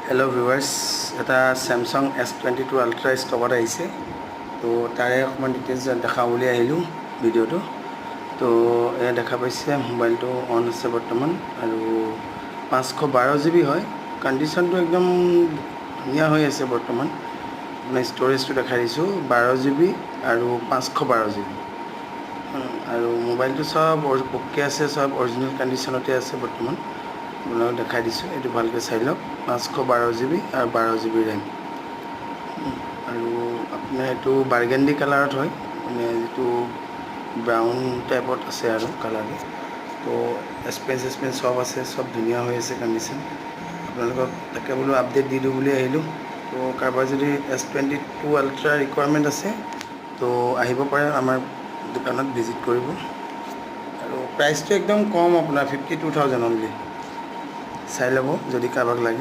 hello viewers এটা Samsung S22 Ultra ষ্টকত আহিছে তো তাৰে অকমান ডিটেইলছ দেখাও বুলি আহিলো ভিডিওটো তো এয়া দেখা পাইছে মোবাইলটো অন আছে বৰ্তমান আৰু 512 GB হয় কন্ডিশনটো একদম ধুনীয়া হৈ আছে বৰ্তমান মানে ষ্টৰেজটো দেখাই দিছো 12 GB আৰু 512 GB আৰু মোবাইলটো সব ওকে আছে সব অৰিজিনাল কন্ডিশনতে আছে বৰ্তমান আপোনাক দেখাই দিছো এটো ভালকে চাই লওক 512 GB আৰু 12 GB RAM আৰু আপোনাৰ এটো বাৰ্গেন্ডি কালাৰত হয় মানে যেটো ব্ৰাউন টাইপত আছে আৰু কালাৰটো তো স্পেস সব আছে সব ধুনীয়া হৈ আছে কন্ডিশন আপোনালোকক তাকে বলো আপডেট দিলো বুলি আহিলো তো কাৰবাৰ যদি S22 Ultra ৰিকোয়াৰমেন্ট আছে তো আহিব পাৰে আমাৰ দোকানত ভিজিট কৰিব আৰু প্ৰাইসটো একদম কম আপোনাৰ 52000 অনলি চাই লব যদি কাৰবাক লাগে